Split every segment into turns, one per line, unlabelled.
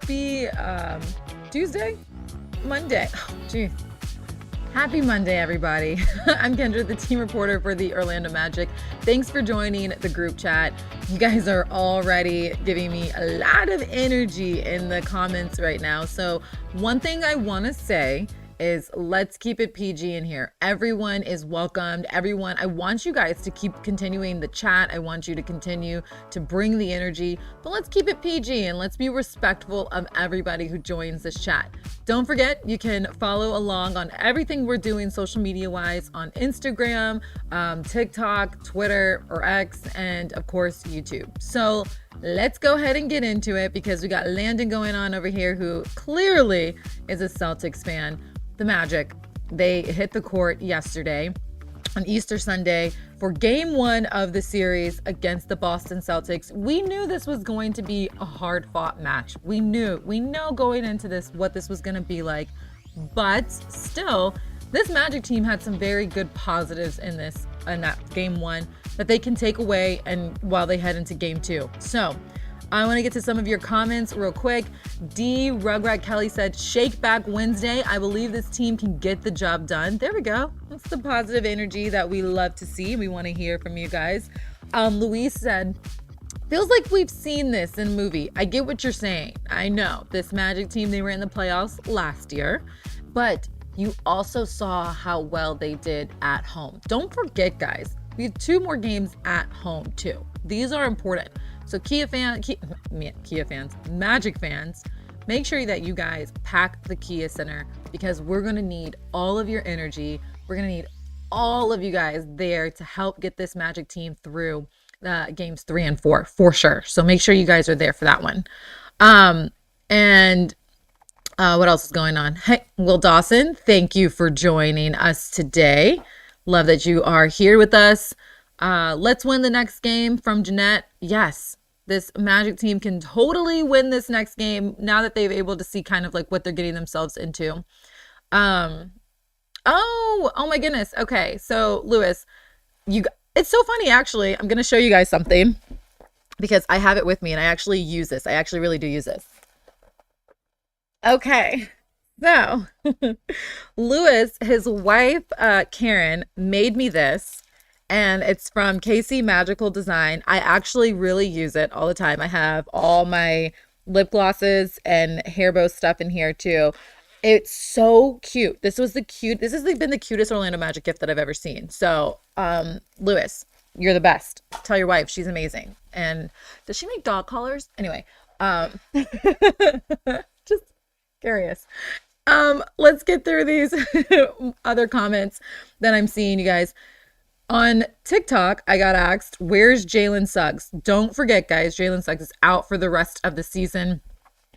happy Tuesday? Monday. Oh, geez. Happy Monday, everybody. I'm Kendra, the team reporter for the Orlando Magic. Thanks for joining the group chat. You guys are already giving me a lot of energy in the comments right now. So one thing I want to say is let's keep it PG in here. Everyone is welcomed. Everyone, I want you guys to keep continuing the chat. I want you to continue to bring the energy, but let's keep it PG and let's be respectful of everybody who joins this chat. Don't forget, you can follow along on everything we're doing social media wise on Instagram, TikTok, Twitter, or X, and of course, YouTube. So let's go ahead and get into it because we got Landon going on over here who clearly is a Celtics fan. The Magic, they hit the court yesterday on Easter Sunday for game one of the series against the Boston Celtics. We knew this was going to be a hard fought match. We know going into this what this was going to be like, but still this Magic team had some very good positives in that game one that they can take away and while they head into game two. So I want to get to some of your comments real quick. D. Rugrat Kelly said, Shake Back Wednesday. I believe this team can get the job done. There we go. That's the positive energy that we love to see. We want to hear from you guys. Luis said, feels like we've seen this in a movie. I get what you're saying. I know this Magic team, they were in the playoffs last year, but you also saw how well they did at home. Don't forget, guys, we have 2 more games at home too. These are important. So Magic fans, make sure that you guys pack the Kia Center because we're going to need all of your energy. We're going to need all of you guys there to help get this Magic team through games 3 and 4 for sure. So make sure you guys are there for that one. What else is going on? Hey, Will Dawson, thank you for joining us today. Love that you are here with us. Let's win the next game from Jeanette. Yes, this Magic team can totally win this next game now that they've able to see kind of like what they're getting themselves into. Oh my goodness. Okay, so Lewis, it's so funny actually. I'm gonna show you guys something because I have it with me and I actually use this. I actually really do use this. Okay. So Lewis, his wife, Karen, made me this. And it's from KC Magical Design. I actually really use it all the time. I have all my lip glosses and hair bow stuff in here too. It's so cute. This has been the cutest Orlando Magic gift that I've ever seen. So, Lewis, you're the best. Tell your wife she's amazing. And does she make dog collars? Anyway, just curious. Let's get through these other comments that I'm seeing, you guys. On TikTok, I got asked, where's Jalen Suggs? Don't forget, guys, Jalen Suggs is out for the rest of the season.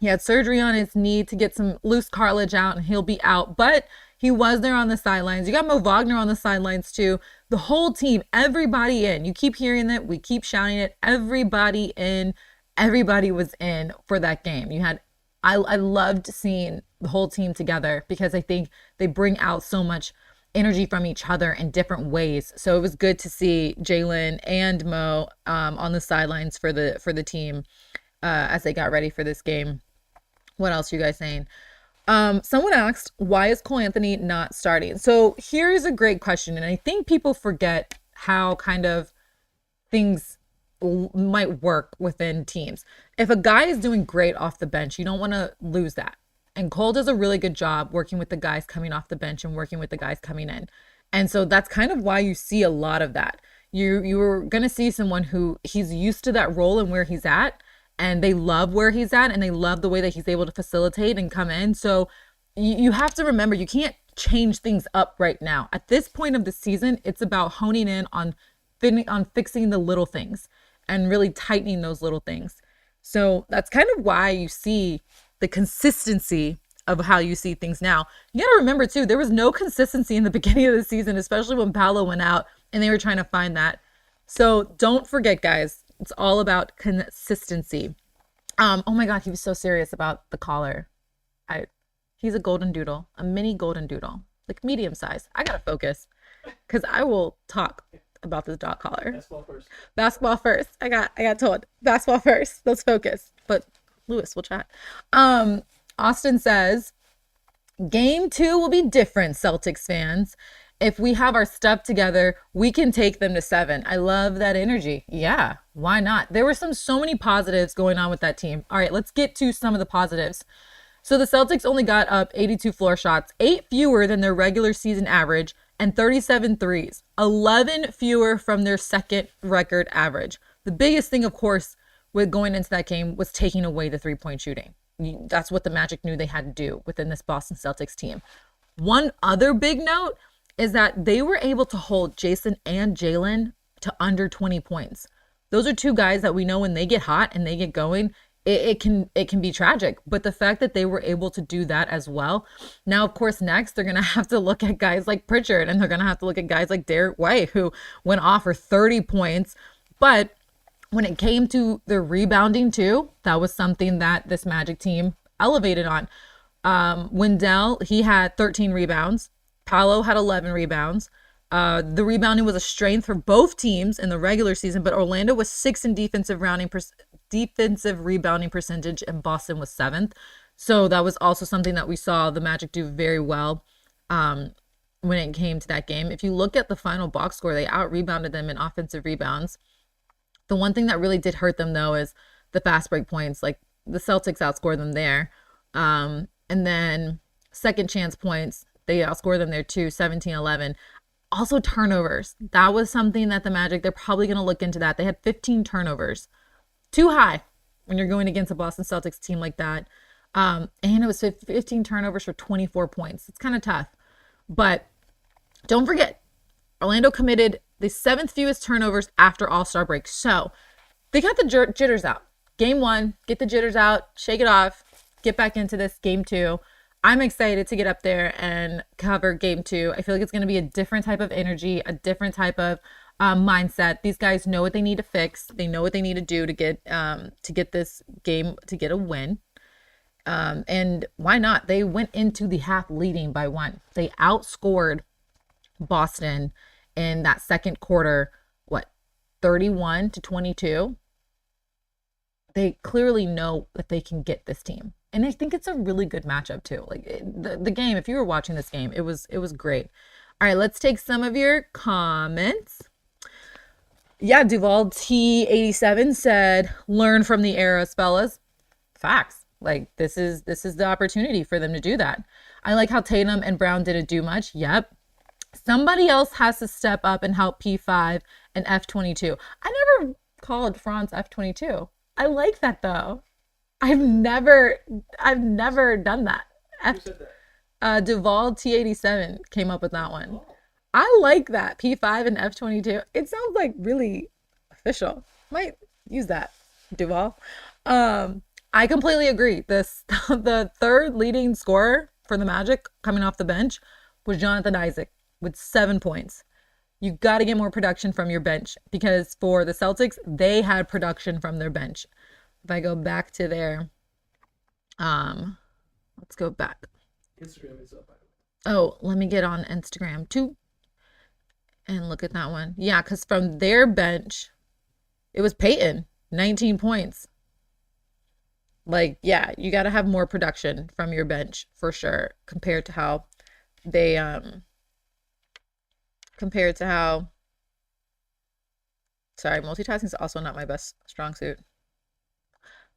He had surgery on his knee to get some loose cartilage out, and he'll be out. But he was there on the sidelines. You got Mo Wagner on the sidelines, too. The whole team, everybody in. You keep hearing it. We keep shouting it. Everybody in. Everybody was in for that game. I loved seeing the whole team together because I think they bring out so much energy from each other in different ways. So it was good to see Jalen and Mo on the sidelines for the team as they got ready for this game. What else are you guys saying? Someone asked, why is Cole Anthony not starting? So here's a great question, and I think people forget how kind of things might work within teams. If a guy is doing great off the bench, you don't want to lose that. And Cole does a really good job working with the guys coming off the bench and working with the guys coming in. And so that's kind of why you see a lot of that. You're going to see someone who he's used to that role and where he's at, and they love where he's at, and they love the way that he's able to facilitate and come in. So you have to remember, you can't change things up right now. At this point of the season, it's about honing in on fixing the little things and really tightening those little things. So that's kind of why you see the consistency of how you see things now. You got to remember too, there was no consistency in the beginning of the season, especially when Paolo went out and they were trying to find that. So don't forget, guys, it's all about consistency. Oh my God, he was so serious about the collar. He's a golden doodle, a mini golden doodle, like medium size. I gotta focus because I will talk about this dog collar. Basketball first. I got told basketball first. Let's focus. But Lewis, we'll chat. Austin says, Game 2 will be different, Celtics fans. If we have our stuff together, we can take them to 7. I love that energy. Yeah, why not? There were so many positives going on with that team. All right, let's get to some of the positives. So the Celtics only got up 82 floor shots, 8 fewer than their regular season average, and 37 threes, 11 fewer from their second record average. The biggest thing, of course, with going into that game was taking away the three-point shooting. That's what the Magic knew they had to do within this Boston Celtics team. One other big note is that they were able to hold Jason and Jalen to under 20 points. Those are two guys that we know when they get hot and they get going, it can be tragic. But the fact that they were able to do that as well. Now, of course, next they're going to have to look at guys like Pritchard, and they're going to have to look at guys like Derek White, who went off for 30 points. But when it came to their rebounding too, that was something that this Magic team elevated on. Wendell, he had 13 rebounds. Paolo had 11 rebounds. The rebounding was a strength for both teams in the regular season, but Orlando was 6th in defensive rebounding percentage, and Boston was 7th. So that was also something that we saw the Magic do very well when it came to that game. If you look at the final box score, they out-rebounded them in offensive rebounds. The one thing that really did hurt them, though, is the fast break points. Like, the Celtics outscored them there. And then second chance points, they outscored them there too, 17-11. Also turnovers. That was something that the Magic, they're probably going to look into that. They had 15 turnovers. Too high when you're going against a Boston Celtics team like that. And it was 15 turnovers for 24 points. It's kind of tough. But don't forget, Orlando committed the 7th fewest turnovers after All-Star break. So they got the jitters out. Game 1, get the jitters out, shake it off, get back into this Game 2. I'm excited to get up there and cover Game 2. I feel like it's going to be a different type of energy, a different type of mindset. These guys know what they need to fix. They know what they need to do to get this game, to get a win. And why not? They went into the half leading by 1. They outscored Boston in that second quarter, 31-22. They clearly know that they can get this team. And I think it's a really good matchup too. Like the game, if you were watching this game, it was great. All right, let's take some of your comments. Yeah, Duval T87 said, learn from the era, Spellas. Facts. Like this is the opportunity for them to do that. I like how Tatum and Brown didn't do much. Yep. Somebody else has to step up and help P5 and F22. I never called Franz F22. I like that though. I've never done that. Duval T87 came up with that one. I like that. P5 and F22. It sounds like really official. Might use that, Duval. I completely agree. The third leading scorer for the Magic coming off the bench was Jonathan Isaac with 7 points. You got to get more production from your bench, because for the Celtics, they had production from their bench. If I go back to their, let's go back.
Instagram is up, by the way.
Oh, let me get on Instagram too and look at that one. Yeah, because from their bench, it was Peyton, 19 points. Like, yeah, you got to have more production from your bench for sure, compared to how they, sorry, multitasking is also not my best strong suit.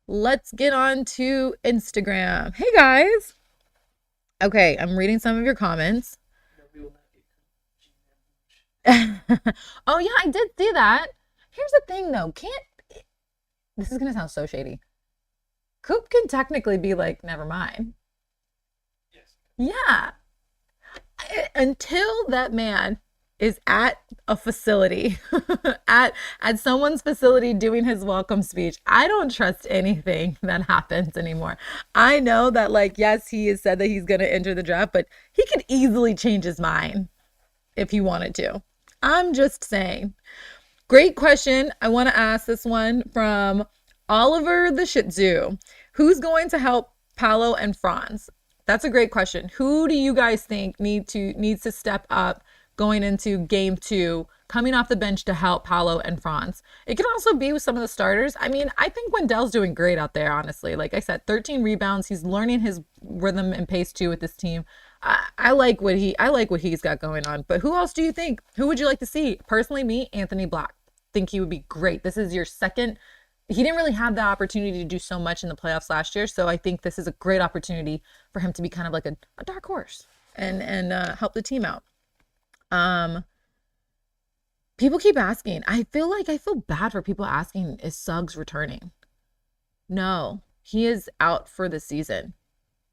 Let's get on to Instagram. Hey guys. Okay, I'm reading some of your comments. Oh yeah, I did see that. Here's the thing though, this is gonna sound so shady. Coop can technically be like, never mind.
Yes.
Yeah. Until that man is at a facility, at someone's facility doing his welcome speech, I don't trust anything that happens anymore. I know that, like, yes, he has said that he's going to enter the draft, but he could easily change his mind if he wanted to. I'm just saying. Great question. I want to ask this one from Oliver the Shih Tzu. Who's going to help Paolo and Franz? That's a great question. Who do you guys think needs to step up going into Game 2 coming off the bench to help Paolo and Franz. It could also be with some of the starters. I mean, I think Wendell's doing great out there, honestly. Like I said, 13 rebounds. He's learning his rhythm and pace too with this team. I like what he's got going on. But who else do you think? Who would you like to see? Personally, me, Anthony Black. Think he would be great. This is your second. He didn't really have the opportunity to do so much in the playoffs last year, so I think this is a great opportunity for him to be kind of like a dark horse and help the team out. People keep asking. I feel bad for people asking, is Suggs returning? No, he is out for the season.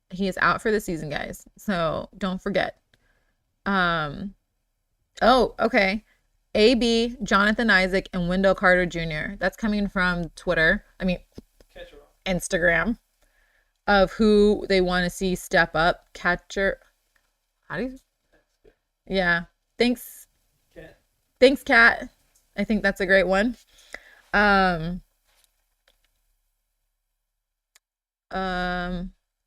He is out for the season, guys. So don't forget. Oh, okay. AB, Jonathan Isaac, and Wendell Carter Jr. That's coming from Twitter. I mean, Instagram, of who they want to see step up. Catcher. How do you? Yeah. Thanks.
Cat.
Thanks, Kat. I think that's a great one.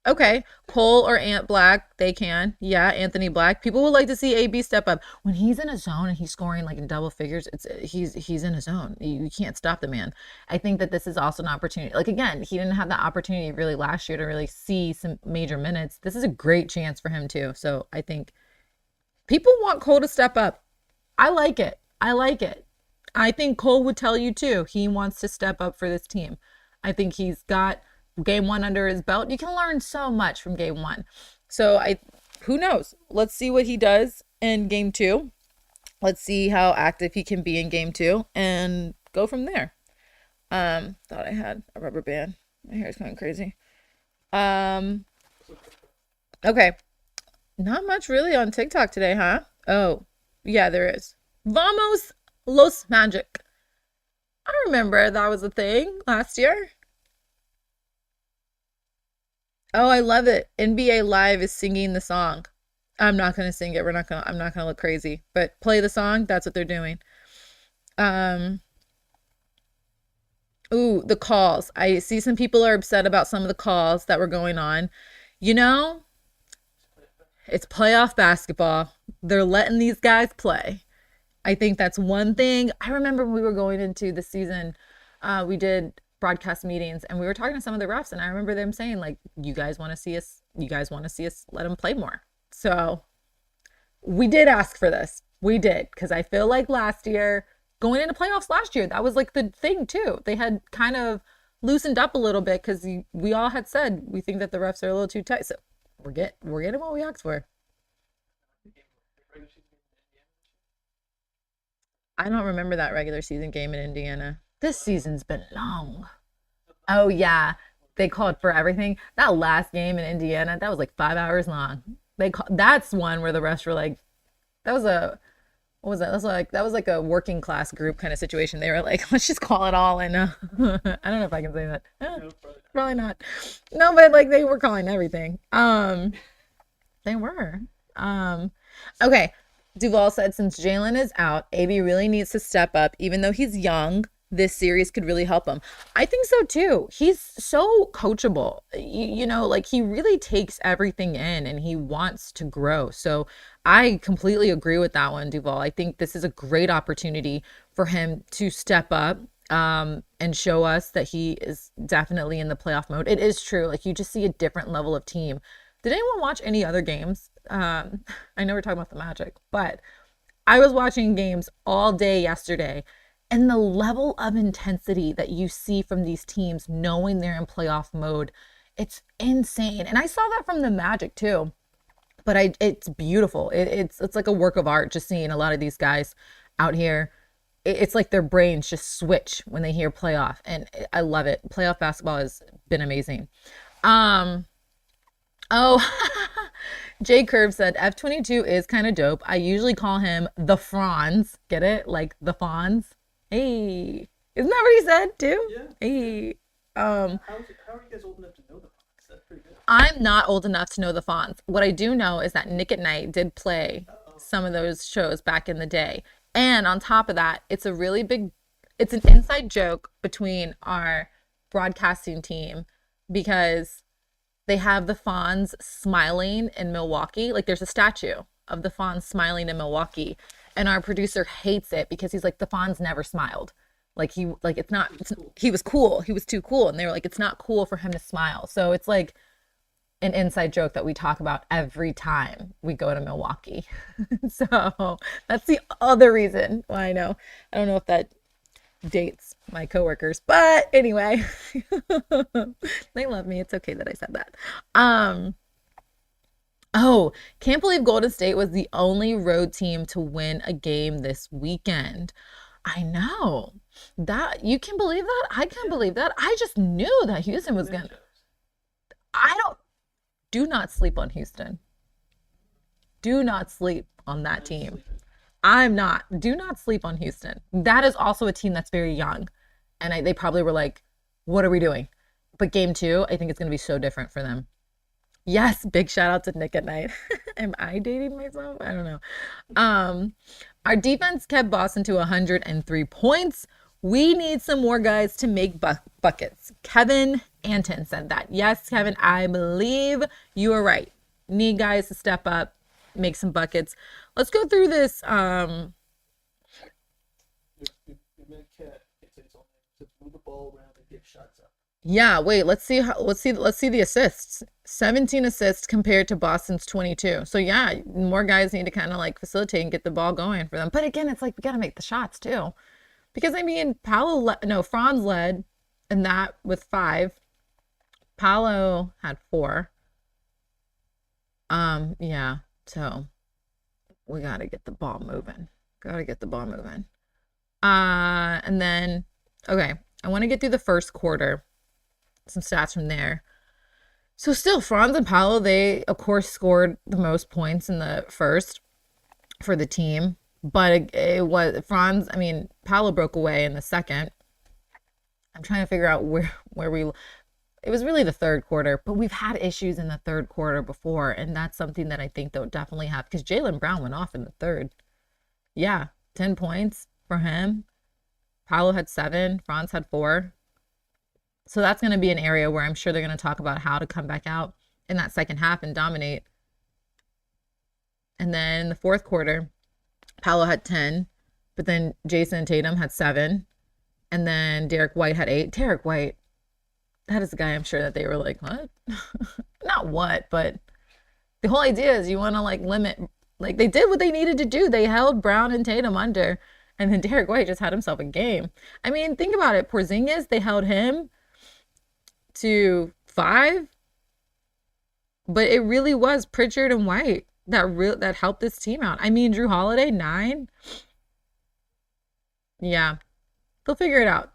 Okay. Cole or Ant Black, they can. Yeah, Anthony Black. People would like to see AB step up. When he's in a zone and he's scoring like in double figures, he's in a zone. You can't stop the man. I think that this is also an opportunity. Like again, he didn't have the opportunity really last year to really see some major minutes. This is a great chance for him too. So I think people want Cole to step up. I like it. I like it. I think Cole would tell you too. He wants to step up for this team. I think he's got game one under his belt. You can learn so much from game one. So who knows? Let's see what he does in game two. Let's see how active he can be in game two and go from there. Thought I had a rubber band. My hair's going crazy. Okay. Not much really on TikTok today, huh? Oh, yeah, there is. Vamos Los Magic. I remember that was a thing last year. Oh, I love it. NBA Live is singing the song. I'm not gonna sing it. I'm not gonna look crazy. But play the song, that's what they're doing. Um, ooh, the calls. I see some people are upset about some of the calls that were going on. You know, it's playoff basketball. They're letting these guys play. I think that's one thing. I remember when we were going into the season, we did broadcast meetings and we were talking to some of the refs, and I remember them saying like, you guys want to see us let them play more. So we did ask for this. We did, because I feel like last year, going into playoffs last year, that was like the thing too. They had kind of loosened up a little bit because we all had said we think that the refs are a little too tight. So we're getting what we asked for. I don't remember that regular season game in Indiana. This season's been long. Oh yeah, they called for everything. That last game in Indiana, that was like 5 hours long. That's one where the refs were like, that was a what was that? That was like a working class group kind of situation. They were like, let's just call it all. And I don't know if I can say that.
No,
Probably not. No, but like they were calling everything. They were. Okay. Duval said since Jalen is out, AB really needs to step up. Even though he's young, this series could really help him. I think so too. He's so coachable. You know, like he really takes everything in and he wants to grow. So I completely agree with that one, Duval. I think this is a great opportunity for him to step up and show us that he is definitely in the playoff mode. It is true. Like you just see a different level of team. Did anyone watch any other games? I know we're talking about the Magic, but I was watching games all day yesterday, and the level of intensity that you see from these teams knowing they're in playoff mode, it's insane. And I saw that from the Magic too. But it's beautiful. It's like a work of art just seeing a lot of these guys out here. It's like their brains just switch when they hear playoff, and I love it. Playoff basketball has been amazing. Um, Oh, J Curve said F22 is kind of dope. I usually call him the Franz. Get it? Like the Fonz. Hey. Isn't that what he said too?
Yeah.
Hey.
How are you guys old enough to know the Fox? That's pretty good.
I'm not old enough to know the Fonz. What I do know is that Nick at Night did play some of those shows back in the day. And on top of that, it's an inside joke between our broadcasting team because they have the Fonz smiling in Milwaukee. Like there's a statue of the Fonz smiling in Milwaukee. and our producer hates it because he's like, the Fonz never smiled. Like he was cool. He was too cool. And they were like, it's not cool for him to smile. So it's like an inside joke that we talk about every time we go to Milwaukee. So that's the other reason why I know. I don't know if that dates my coworkers, but anyway, they love me. It's okay that I said that. Oh, can't believe Golden State was the only road team to win a game this weekend. I know. That you can believe that? I can't believe that. I just knew that Houston was gonna. I don't do not sleep on Houston. Do not sleep on that team. I'm not. Do not sleep on Houston. That is also a team that's very young. And they probably were like, what are we doing? But game two, I think it's going to be so different for them. Yes, big shout out to Nick at Night. Am I dating myself? I don't know. Our defense kept Boston to 103 points. We need some more guys to make buckets. Kevin Anton said that. Yes, Kevin, I believe you are right. Need guys to step up, make some buckets. Let's go through this.
Your man can't say his own name. Just move the ball around and get shots up.
Yeah, wait, let's see the assists. 17 assists compared to Boston's 22. So yeah, more guys need to kind of like facilitate and get the ball going for them. But again, it's like we got to make the shots too. Because I mean, Franz led in that with 5. Paolo had 4. Yeah, so we got to get the ball moving. And then, okay, I want to get through the first quarter. Some stats from there. So still, Franz and Paolo, they, of course, scored the most points in the first for the team. But it was Franz, I mean, Paolo broke away in the second. I'm trying to figure out where it was really the third quarter, but we've had issues in the third quarter before, and that's something that I think they'll definitely have because Jaylen Brown went off in the third. Yeah, 10 points for him. Paolo had 7, Franz had 4. So that's going to be an area where I'm sure they're going to talk about how to come back out in that second half and dominate. And then in the fourth quarter, Paolo had 10, but then Jason Tatum had 7, and then Derek White had 8. Derek White, that is a guy I'm sure that they were like, what? Not what, but the whole idea is you want to like limit, like they did what they needed to do. They held Brown and Tatum under, and then Derek White just had himself a game. I mean, think about it. Porzingis, they held him to 5, but it really was Pritchard and White that helped this team out. I mean, Jrue Holiday 9. Yeah, they'll figure it out.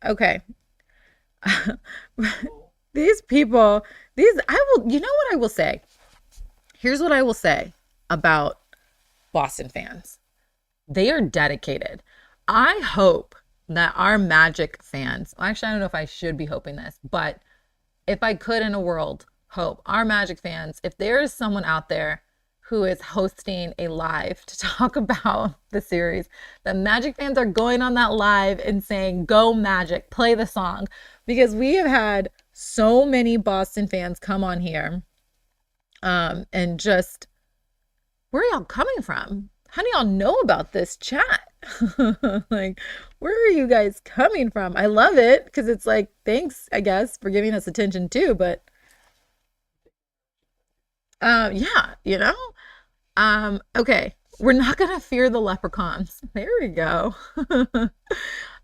Okay. These people, you know what I will say? Here's what I will say about Boston fans. They are dedicated. I hope that our Magic fans, actually, I don't know if I should be hoping this, but if I could in a world, hope our Magic fans, if there is someone out there who is hosting a live to talk about the series, the Magic fans are going on that live and saying, go Magic, play the song. Because we have had so many Boston fans come on here and just, where are y'all coming from? How do y'all know about this chat? Like, where are you guys coming from? I love it because it's like, thanks, I guess, for giving us attention too. But yeah, you know, okay, we're not gonna fear the leprechauns. There we go.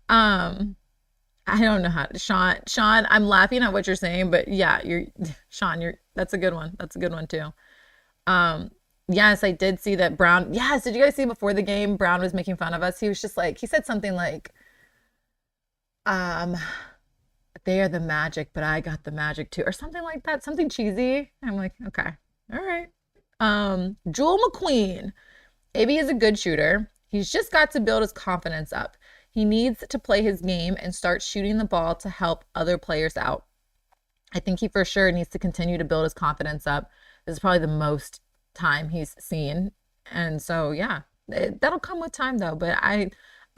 I don't know how to, Sean, I'm laughing at what you're saying, but yeah, Sean, that's a good one. That's a good one too. Yes, I did see that Brown. Yes, did you guys see before the game, Brown was making fun of us? He was just like, he said something like, they are the Magic, but I got the Magic too, or something like that, something cheesy. I'm like, okay, all right. Joel McQueen. AB is a good shooter. He's just got to build his confidence up. He needs to play his game and start shooting the ball to help other players out. I think he for sure needs to continue to build his confidence up. This is probably the most time he's seen. And so, yeah, that'll come with time though. But I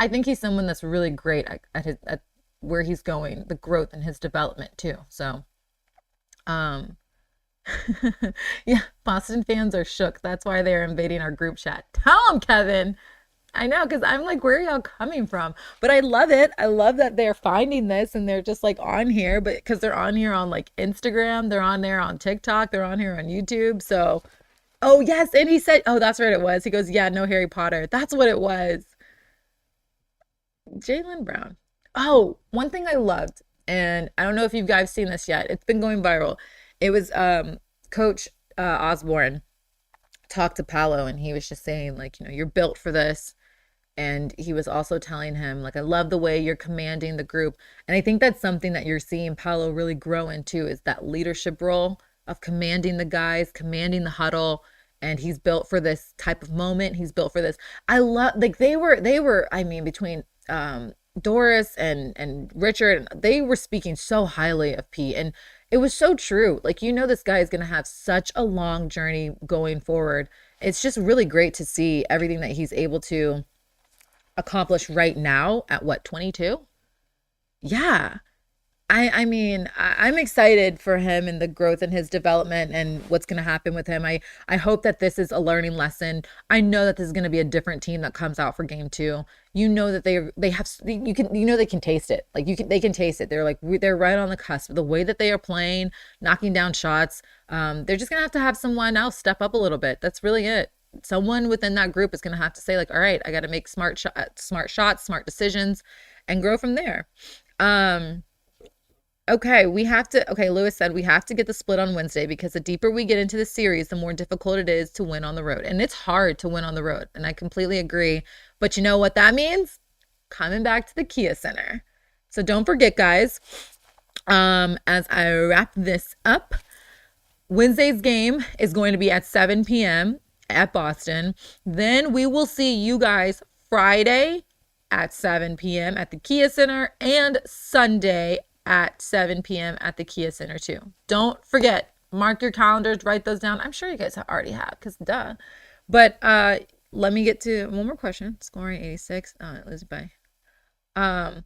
think he's someone that's really great at where he's going, the growth and his development too. So, Yeah, Boston fans are shook. That's why they're invading our group chat. Tell them, Kevin. I know, because I'm like, where are y'all coming from? But I love it. I love that they're finding this and they're just like on here, but because they're on here on like Instagram, they're on there on TikTok, they're on here on YouTube. So, oh, yes. And he said, oh, that's what it was. He goes, yeah, no Harry Potter. That's what it was. Jaylen Brown. Oh, one thing I loved, and I don't know if you guys seen this yet. It's been going viral. It was Coach Osborne talked to Paolo, and he was just saying like, you're built for this. And he was also telling him like, I love the way you're commanding the group. And I think that's something that you're seeing Paolo really grow into is that leadership role of commanding the guys, commanding the huddle. And he's built for this type of moment. He's built for this. I love like they were I mean between Doris and Richard, they were speaking so highly of Pete, and it was so true. Like, this guy is going to have such a long journey going forward. It's just really great to see everything that he's able to accomplish right now at what, 22? Yeah. I'm excited for him and the growth and his development and what's going to happen with him. I hope that this is a learning lesson. I know that this is going to be a different team that comes out for game 2. That they have they can taste it. Like they can taste it. They're right on the cusp. The way that they are playing, knocking down shots, they're just going to have someone else step up a little bit. That's really it. Someone within that group is going to have to say like, all right, I got to make smart shots, smart decisions, and grow from there. Okay, Lewis said we have to get the split on Wednesday because the deeper we get into the series, the more difficult it is to win on the road. And it's hard to win on the road. And I completely agree. But you know what that means? Coming back to the Kia Center. So don't forget, guys, as I wrap this up, Wednesday's game is going to be at 7 p.m. at Boston. Then we will see you guys Friday at 7 p.m. at the Kia Center and Sunday at 7 p.m. at the Kia Center too. Don't forget, mark your calendars, write those down. I'm sure you guys already have, because duh. But let me get to one more question. Scoring 86. Lose by.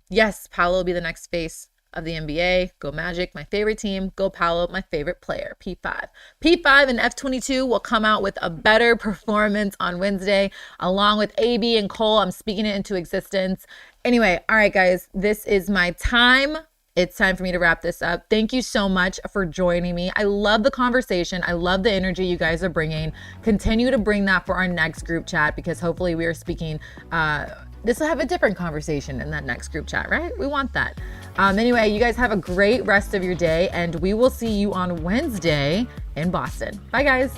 Yes, Paolo will be the next face of the NBA. Go Magic, my favorite team. Go Paolo, my favorite player. P5. P5 and F22 will come out with a better performance on Wednesday, along with AB and Cole. I'm speaking it into existence. Anyway, all right, guys, this is my time. It's time for me to wrap this up. Thank you so much for joining me. I love the conversation. I love the energy you guys are bringing. Continue to bring that for our next group chat, because hopefully we are speaking, this will have a different conversation in that next group chat, right? We want that. Anyway, you guys have a great rest of your day, and we will see you on Wednesday in Boston. Bye, guys.